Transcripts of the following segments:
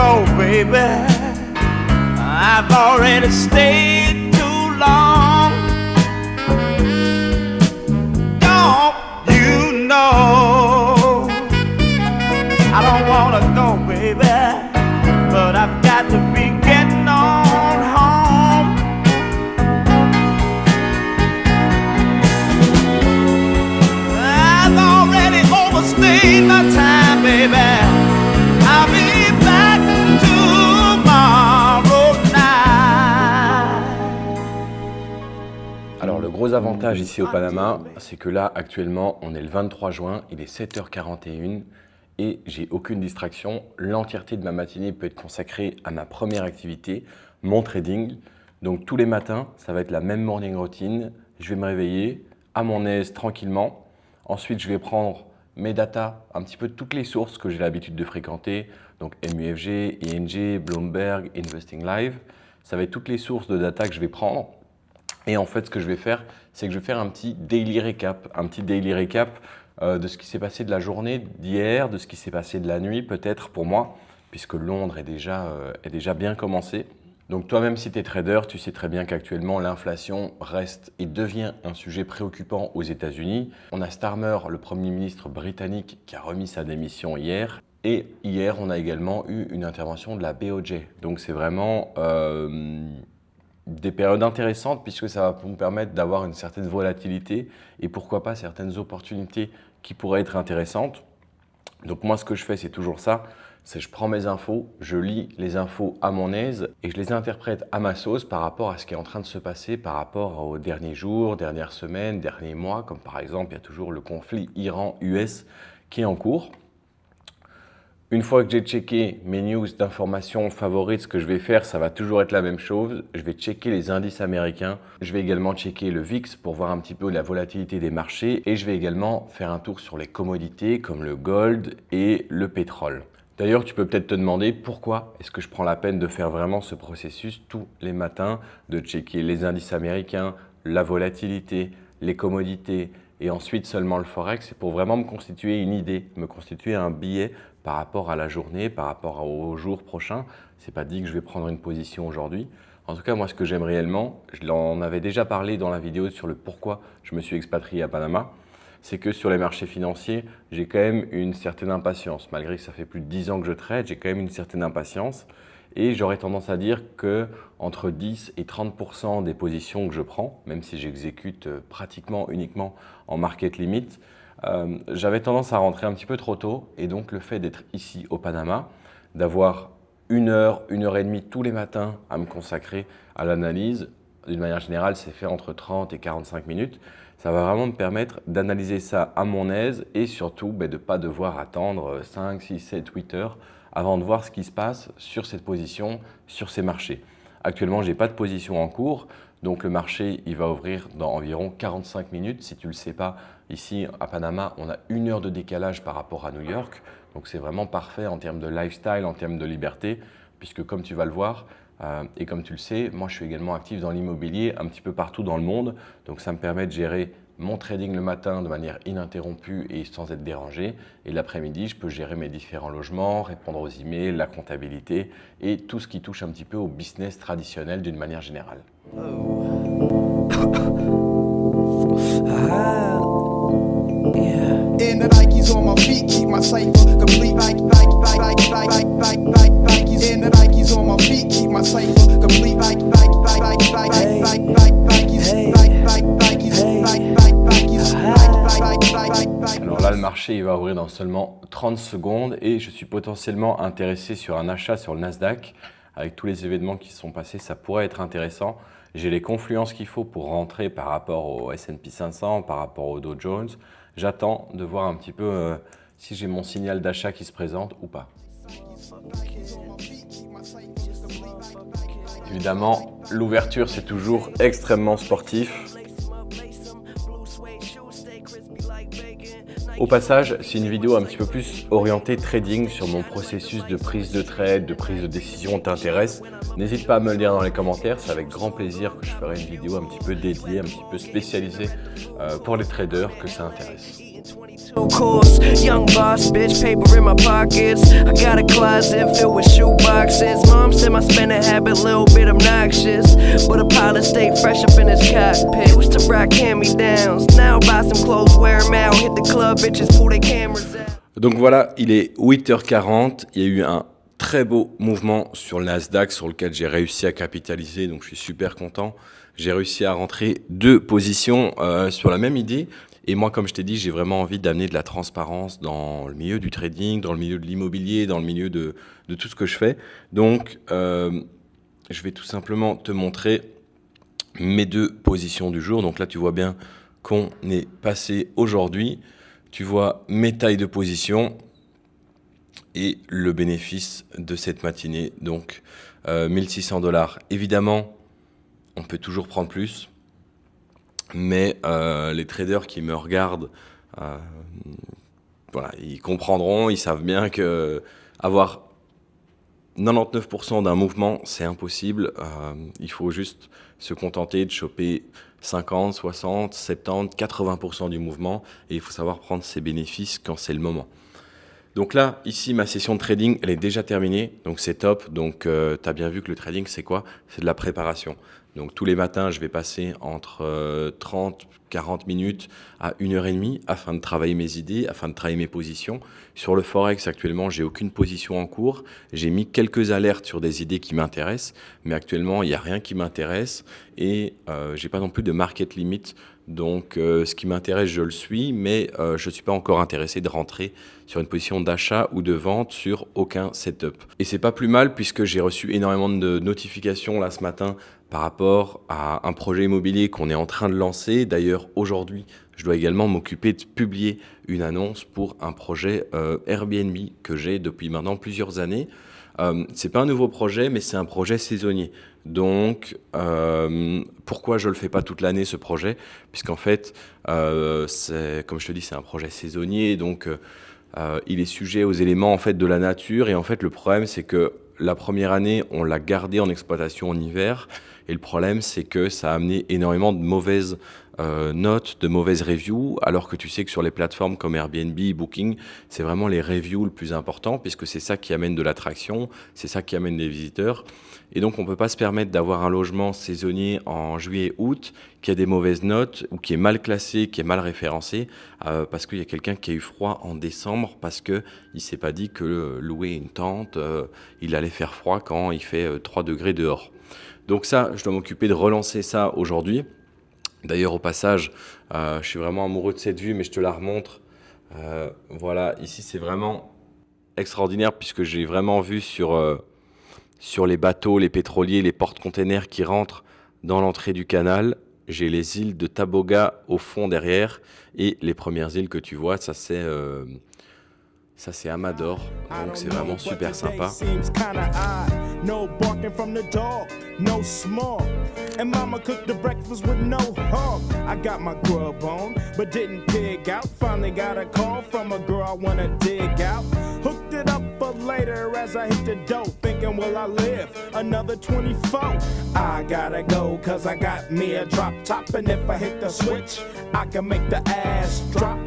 go, baby. I've already stayed too long. Don't you know I don't wanna go, baby, but I've got to be getting on home. I've already overstayed my time, baby. I'll be back tomorrow night. Alors le gros avantage ici au Panama, c'est que là actuellement on est le 23 juin, il est 7h41 et j'ai aucune distraction. L'entièreté de ma matinée peut être consacrée à ma première activité, mon trading. Donc tous les matins, ça va être la même morning routine. Je vais me réveiller à mon aise tranquillement. Ensuite, je vais prendre mes datas, un petit peu de toutes les sources que j'ai l'habitude de fréquenter. Donc MUFG, ING, Bloomberg, Investing Live. Ça va être toutes les sources de data que je vais prendre. Et en fait, ce que je vais faire, c'est que je vais faire un petit daily recap. De ce qui s'est passé de la journée d'hier, de ce qui s'est passé de la nuit peut-être pour moi, puisque Londres est déjà bien commencé. Donc toi-même, si tu es trader, tu sais très bien qu'actuellement, l'inflation reste et devient un sujet préoccupant aux États-Unis. On a Starmer, le Premier ministre britannique, qui a remis sa démission hier. Et hier, on a également eu une intervention de la BOJ. Donc c'est vraiment des périodes intéressantes puisque ça va nous permettre d'avoir une certaine volatilité et pourquoi pas certaines opportunités qui pourraient être intéressantes. Donc moi, ce que je fais, c'est toujours ça. C'est je prends mes infos, je lis les infos à mon aise et je les interprète à ma sauce par rapport à ce qui est en train de se passer par rapport aux derniers jours, dernières semaines, derniers mois. Comme par exemple, il y a toujours le conflit Iran-US qui est en cours. Une fois que j'ai checké mes news d'informations favorites, ce que je vais faire, ça va toujours être la même chose. Je vais checker les indices américains. Je vais également checker le VIX pour voir un petit peu la volatilité des marchés. Et je vais également faire un tour sur les commodités comme le gold et le pétrole. D'ailleurs, tu peux peut-être te demander pourquoi est-ce que je prends la peine de faire vraiment ce processus tous les matins, de checker les indices américains, la volatilité, les commodités et ensuite seulement le forex. C'est pour vraiment me constituer une idée, me constituer un billet par rapport à la journée, par rapport au jour prochain. C'est pas dit que je vais prendre une position aujourd'hui. En tout cas, moi, ce que j'aime réellement, je l'en avais déjà parlé dans la vidéo sur le pourquoi je me suis expatrié à Panama, c'est que sur les marchés financiers, j'ai quand même une certaine impatience. Malgré que ça fait plus de 10 ans que je trade, j'ai quand même une certaine impatience. Et j'aurais tendance à dire que entre 10 et 30% des positions que je prends, même si j'exécute pratiquement uniquement en market limit, j'avais tendance à rentrer un petit peu trop tôt. Et donc le fait d'être ici au Panama, d'avoir 1 heure et demie tous les matins à me consacrer à l'analyse, d'une manière générale, c'est fait entre 30 et 45 minutes. Ça va vraiment me permettre d'analyser ça à mon aise et surtout de ne pas devoir attendre 5, 6, 7, 8 heures avant de voir ce qui se passe sur cette position, sur ces marchés. Actuellement, je n'ai pas de position en cours, donc le marché il va ouvrir dans environ 45 minutes. Si tu ne le sais pas, ici à Panama, on a 1 heure de décalage par rapport à New York. Donc c'est vraiment parfait en termes de lifestyle, en termes de liberté, puisque comme tu vas le voir, et comme tu le sais, moi je suis également actif dans l'immobilier un petit peu partout dans le monde. Donc ça me permet de gérer mon trading le matin de manière ininterrompue et sans être dérangé. Et l'après-midi, je peux gérer mes différents logements, répondre aux emails, la comptabilité et tout ce qui touche un petit peu au business traditionnel d'une manière générale. In the Nikes on my feet, keep my cipher complete. In the Nikes on my feet, keep my cipher complete. Alors là, le marché il va ouvrir dans seulement 30 secondes et je suis potentiellement intéressé sur un achat sur le Nasdaq. Avec tous les événements qui se sont passés, ça pourrait être intéressant. J'ai les confluences qu'il faut pour rentrer par rapport au S&P 500, par rapport au Dow Jones. J'attends de voir un petit peu si j'ai mon signal d'achat qui se présente ou pas. Évidemment, l'ouverture, c'est toujours extrêmement sportif. Au passage, si une vidéo un petit peu plus orientée trading sur mon processus de prise de trade, de prise de décision t'intéresse, n'hésite pas à me le dire dans les commentaires. C'est avec grand plaisir que je ferai une vidéo un petit peu dédiée, un petit peu spécialisée pour les traders que ça intéresse. Two course, young boss, bitch, paper in my pockets. I got a closet filled with shoe boxes. Mom said my spending habit, little bit obnoxious, but a pilot stayed fresh up in his cockpit. Used to rock hand-me-downs, now buy some clothes, wear 'em out, hit the club, bitches pull their cameras out. Donc voilà, il est 8h40, il y a eu un très beau mouvement sur le Nasdaq sur lequel j'ai réussi à capitaliser, donc je suis super content. J'ai réussi à rentrer 2 positions sur la même idée. Et moi, comme je t'ai dit, j'ai vraiment envie d'amener de la transparence dans le milieu du trading, dans le milieu de l'immobilier, dans le milieu de tout ce que je fais. Donc, je vais tout simplement te montrer mes 2 positions du jour. Donc là, tu vois bien qu'on est passé aujourd'hui. Tu vois mes tailles de position et le bénéfice de cette matinée. Donc, 1600 $. Évidemment, on peut toujours prendre plus. Mais les traders qui me regardent, voilà, ils comprendront, ils savent bien que avoir 99% d'un mouvement, c'est impossible. Il faut juste se contenter de choper 50, 60, 70, 80% du mouvement et il faut savoir prendre ses bénéfices quand c'est le moment. Donc là, ici, ma session de trading, elle est déjà terminée, donc c'est top. Donc, tu as bien vu que le trading, c'est quoi? C'est de la préparation. Donc, tous les matins, je vais passer entre 30, 40 minutes à 1h30 afin de travailler mes idées, afin de travailler mes positions. Sur le Forex, actuellement, j'ai aucune position en cours. J'ai mis quelques alertes sur des idées qui m'intéressent, mais actuellement, il n'y a rien qui m'intéresse et j'ai pas non plus de market limit. Donc, ce qui m'intéresse, je le suis, mais je ne suis pas encore intéressé de rentrer sur une position d'achat ou de vente sur aucun setup. Et c'est pas plus mal puisque j'ai reçu énormément de notifications là ce matin par rapport à un projet immobilier qu'on est en train de lancer. D'ailleurs, aujourd'hui, je dois également m'occuper de publier une annonce pour un projet Airbnb que j'ai depuis maintenant plusieurs années. C'est pas un nouveau projet, mais c'est un projet saisonnier. Donc, pourquoi je le fais pas toute l'année ce projet? Puisqu'en fait, c'est, comme je te dis, c'est un projet saisonnier, donc il est sujet aux éléments en fait de la nature. Et en fait, le problème, c'est que la première année, on l'a gardé en exploitation en hiver. Et le problème, c'est que ça a amené énormément de mauvaises notes, de mauvaises reviews, alors que tu sais que sur les plateformes comme Airbnb, Booking, c'est vraiment les reviews le plus important, puisque c'est ça qui amène de l'attraction, c'est ça qui amène des visiteurs. Et donc, on ne peut pas se permettre d'avoir un logement saisonnier en juillet-août qui a des mauvaises notes ou qui est mal classé, qui est mal référencé, parce qu'il y a quelqu'un qui a eu froid en décembre, parce qu'il ne s'est pas dit que louer une tente, il allait faire froid quand il fait 3 degrés dehors. Donc ça, je dois m'occuper de relancer ça aujourd'hui. D'ailleurs, au passage, je suis vraiment amoureux de cette vue, mais je te la remontre. Voilà, ici, c'est vraiment extraordinaire puisque j'ai vraiment vu sur les bateaux, les pétroliers, les porte-containers qui rentrent dans l'entrée du canal. J'ai les îles de Taboga au fond derrière et les premières îles que tu vois, ça c'est Amador, donc c'est vraiment super sympa. No barking from the dog, no small. And mama cooked the breakfast with no hog. I got my grub on, but didn't pig out. Finally got a call from a girl I wanna dig out. Hooked it up for later as I hit the dope. Thinking, will I live another 24? I gotta go, cause I got me a drop top. And if I hit the switch, I can make the ass drop.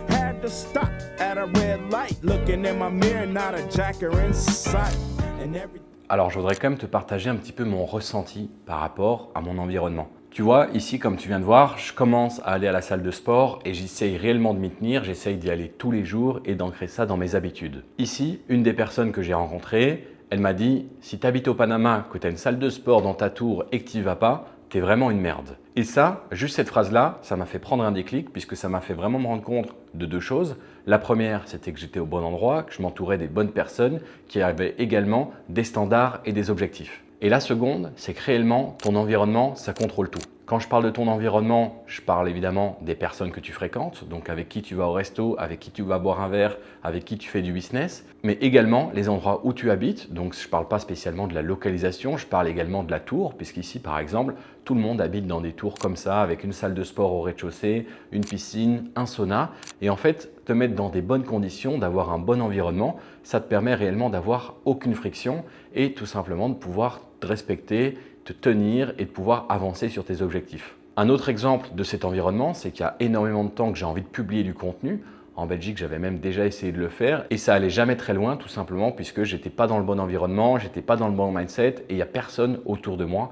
Had to stop at a red light. Looking in my mirror, not a jacker in sight. And everything. Alors, je voudrais quand même te partager un petit peu mon ressenti par rapport à mon environnement. Tu vois, ici, comme tu viens de voir, je commence à aller à la salle de sport et j'essaye réellement de m'y tenir, j'essaye d'y aller tous les jours et d'ancrer ça dans mes habitudes. Ici, une des personnes que j'ai rencontrées, elle m'a dit « Si tu habites au Panama, que tu as une salle de sport dans ta tour et que tu n'y vas pas, t'es vraiment une merde. » Et ça, juste cette phrase-là, ça m'a fait prendre un déclic puisque ça m'a fait vraiment me rendre compte de 2 choses. La première, c'était que j'étais au bon endroit, que je m'entourais des bonnes personnes qui avaient également des standards et des objectifs. Et la seconde, c'est que réellement, ton environnement, ça contrôle tout. Quand je parle de ton environnement, je parle évidemment des personnes que tu fréquentes, donc avec qui tu vas au resto, avec qui tu vas boire un verre, avec qui tu fais du business, mais également les endroits où tu habites. Donc je ne parle pas spécialement de la localisation, je parle également de la tour, puisqu'ici par exemple, tout le monde habite dans des tours comme ça, avec une salle de sport au rez-de-chaussée, une piscine, un sauna. Et en fait, te mettre dans des bonnes conditions, d'avoir un bon environnement, ça te permet réellement d'avoir aucune friction et tout simplement de pouvoir te respecter, te tenir et de pouvoir avancer sur tes objectifs. Un autre exemple de cet environnement, c'est qu'il y a énormément de temps que j'ai envie de publier du contenu. En Belgique, j'avais même déjà essayé de le faire et ça allait jamais très loin tout simplement puisque j'étais pas dans le bon environnement, j'étais pas dans le bon mindset et il n'y a personne autour de moi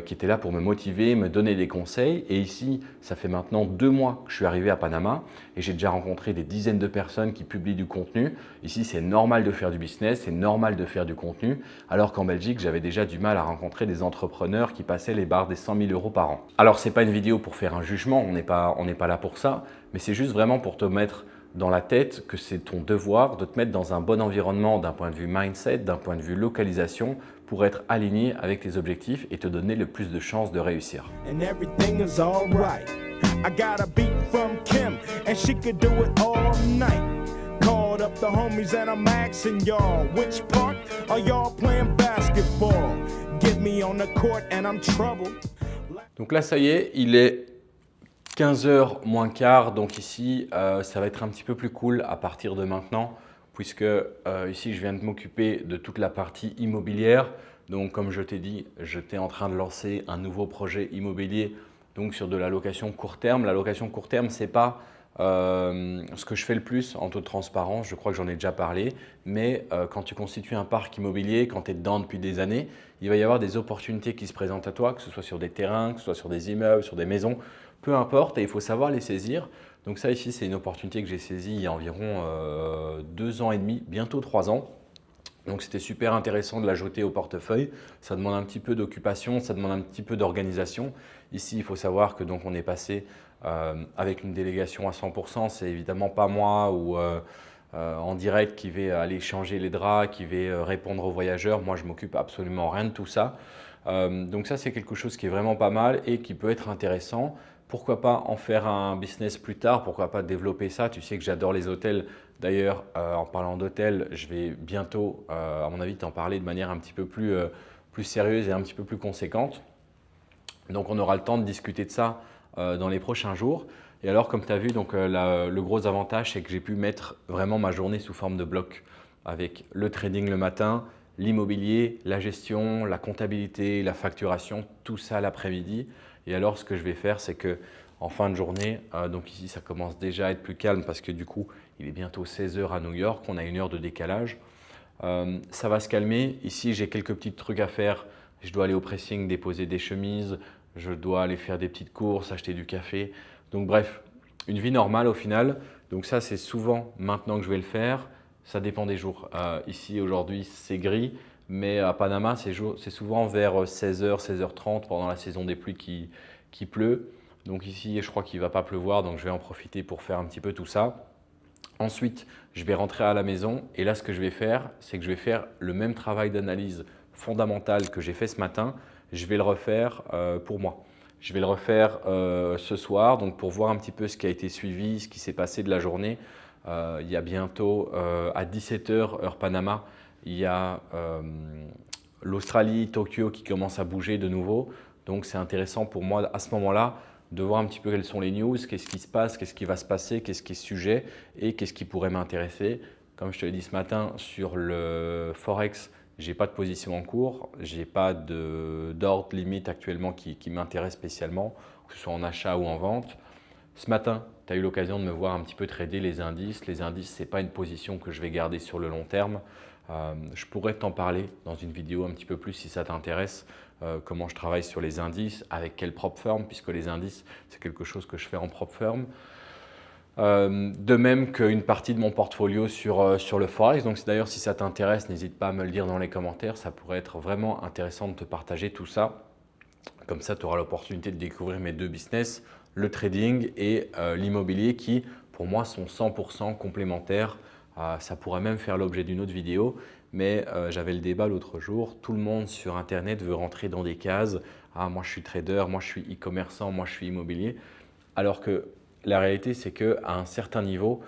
qui était là pour me motiver, me donner des conseils. Et ici, ça fait maintenant 2 mois que je suis arrivé à Panama et j'ai déjà rencontré des dizaines de personnes qui publient du contenu. Ici, c'est normal de faire du business, c'est normal de faire du contenu, alors qu'en Belgique, j'avais déjà du mal à rencontrer des entrepreneurs qui passaient les barres des 100 000 € par an. Alors, c'est pas une vidéo pour faire un jugement, on n'est pas là pour ça, mais c'est juste vraiment pour te mettre dans la tête que c'est ton devoir de te mettre dans un bon environnement d'un point de vue mindset, d'un point de vue localisation, pour être aligné avec tes objectifs et te donner le plus de chances de réussir. And everything is alright. I got a beat from Kim, and she could do it all night. Called up the homies and I'm asking y'all, which part are y'all playing basketball? Get me on the court and I'm troubled. Donc là, ça y est, il est 15h moins quart, donc ici, ça va être un petit peu plus cool à partir de maintenant, puisque ici, je viens de m'occuper de toute la partie immobilière. Donc, comme je t'ai dit, j'étais en train de lancer un nouveau projet immobilier donc sur de la location court terme. La location court terme, ce n'est pas ce que je fais le plus en toute transparence, je crois que j'en ai déjà parlé, mais quand tu constitues un parc immobilier, quand tu es dedans depuis des années, il va y avoir des opportunités qui se présentent à toi, que ce soit sur des terrains, que ce soit sur des immeubles, sur des maisons, peu importe, et il faut savoir les saisir. Donc ça ici, c'est une opportunité que j'ai saisie il y a environ 2 ans et demi, bientôt 3 ans. Donc c'était super intéressant de l'ajouter au portefeuille. Ça demande un petit peu d'occupation, ça demande un petit peu d'organisation. Ici, il faut savoir que donc on est passé avec une délégation à 100%. C'est évidemment pas moi ou en direct qui vais aller changer les draps, qui vais répondre aux voyageurs. Moi, je m'occupe absolument rien de tout ça. Donc ça, c'est quelque chose qui est vraiment pas mal et qui peut être intéressant. Pourquoi pas en faire un business plus tard? Pourquoi pas développer ça? Tu sais que j'adore les hôtels. D'ailleurs, en parlant d'hôtels, je vais bientôt, à mon avis, t'en parler de manière un petit peu plus sérieuse et un petit peu plus conséquente. Donc, on aura le temps de discuter de ça dans les prochains jours. Et alors, comme tu as vu, donc, le gros avantage, c'est que j'ai pu mettre vraiment ma journée sous forme de bloc avec le trading le matin, l'immobilier, la gestion, la comptabilité, la facturation, tout ça l'après-midi. Et alors, ce que je vais faire, c'est que en fin de journée, donc ici, ça commence déjà à être plus calme parce que du coup, il est bientôt 16h à New York, on a 1 heure de décalage. Ça va se calmer. Ici, j'ai quelques petits trucs à faire. Je dois aller au pressing, déposer des chemises. Je dois aller faire des petites courses, acheter du café. Donc bref, une vie normale au final. Donc ça, c'est souvent maintenant que je vais le faire. Ça dépend des jours. Ici, aujourd'hui, c'est gris. Mais à Panama, c'est souvent vers 16h, 16h30 pendant la saison des pluies qui pleut. Donc ici, je crois qu'il ne va pas pleuvoir, donc je vais en profiter pour faire un petit peu tout ça. Ensuite, je vais rentrer à la maison et là, ce que je vais faire, c'est que je vais faire le même travail d'analyse fondamentale que j'ai fait ce matin. Je vais le refaire pour moi. Je vais le refaire ce soir, donc pour voir un petit peu ce qui a été suivi, ce qui s'est passé de la journée. Il y a bientôt à 17h, heure Panama, il y a l'Australie, Tokyo qui commence à bouger de nouveau. Donc, c'est intéressant pour moi à ce moment-là de voir un petit peu quelles sont les news, qu'est-ce qui se passe, qu'est-ce qui va se passer, qu'est-ce qui est sujet et qu'est-ce qui pourrait m'intéresser. Comme je te l'ai dit ce matin, sur le Forex, je n'ai pas de position en cours, je n'ai pas d'ordre limite actuellement qui m'intéresse spécialement, que ce soit en achat ou en vente. Ce matin, tu as eu l'occasion de me voir un petit peu trader les indices. Les indices, ce n'est pas une position que je vais garder sur le long terme. Je pourrais t'en parler dans une vidéo un petit peu plus si ça t'intéresse, comment je travaille sur les indices, avec quelle prop firm, puisque les indices, c'est quelque chose que je fais en prop firm. De même qu'une partie de mon portfolio sur le Forex. Donc d'ailleurs, si ça t'intéresse, n'hésite pas à me le dire dans les commentaires. Ça pourrait être vraiment intéressant de te partager tout ça. Comme ça, tu auras l'opportunité de découvrir mes 2 business, le trading et l'immobilier qui, pour moi, sont 100% complémentaires. Ça pourrait même faire l'objet d'une autre vidéo, mais j'avais le débat l'autre jour. Tout le monde sur Internet veut rentrer dans des cases. Ah, moi, je suis trader, moi, je suis e-commerçant, moi, je suis immobilier. Alors que la réalité, c'est qu'à un certain niveau,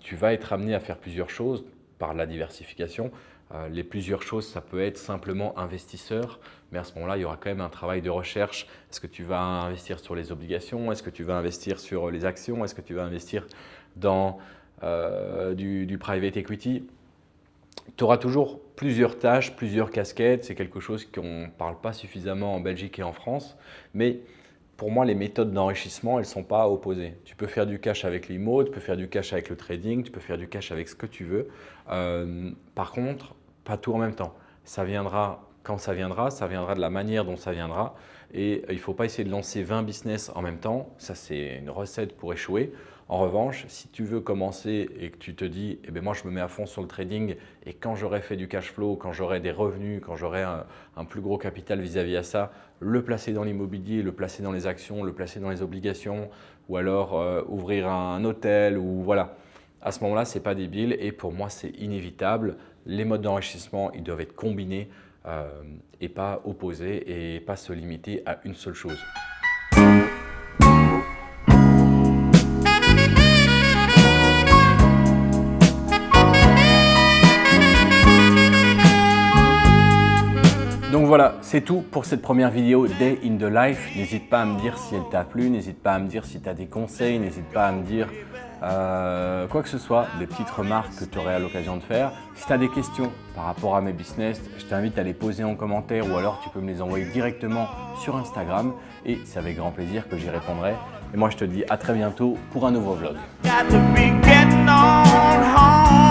tu vas être amené à faire plusieurs choses par la diversification. Les plusieurs choses, ça peut être simplement investisseur, mais à ce moment-là, il y aura quand même un travail de recherche. Est-ce que tu vas investir sur les obligations? Est-ce que tu vas investir sur les actions? Est-ce que tu vas investir dans du private equity? Tu auras toujours plusieurs tâches, plusieurs casquettes. C'est quelque chose qu'on ne parle pas suffisamment en Belgique et en France, mais pour moi, les méthodes d'enrichissement, elles ne sont pas opposées. Tu peux faire du cash avec l'IMO, tu peux faire du cash avec le trading, tu peux faire du cash avec ce que tu veux. Par contre, pas tout en même temps. Ça viendra quand ça viendra de la manière dont ça viendra. Et il ne faut pas essayer de lancer 20 business en même temps. Ça, c'est une recette pour échouer. En revanche, si tu veux commencer et que tu te dis eh bien, moi je me mets à fond sur le trading et quand j'aurai fait du cash flow, quand j'aurai des revenus, quand j'aurai un plus gros capital vis-à-vis à ça, le placer dans l'immobilier, le placer dans les actions, le placer dans les obligations ou alors ouvrir un hôtel ou voilà. À ce moment-là, ce n'est pas débile et pour moi, c'est inévitable. Les modes d'enrichissement, ils doivent être combinés et pas opposés et pas se limiter à une seule chose. Donc voilà, c'est tout pour cette première vidéo Day in the Life. N'hésite pas à me dire si elle t'a plu, n'hésite pas à me dire si tu as des conseils, n'hésite pas à me dire quoi que ce soit, des petites remarques que tu aurais à l'occasion de faire. Si tu as des questions par rapport à mes business, je t'invite à les poser en commentaire ou alors tu peux me les envoyer directement sur Instagram et c'est avec grand plaisir que j'y répondrai. Et moi je te dis à très bientôt pour un nouveau vlog. Got to be getting on home.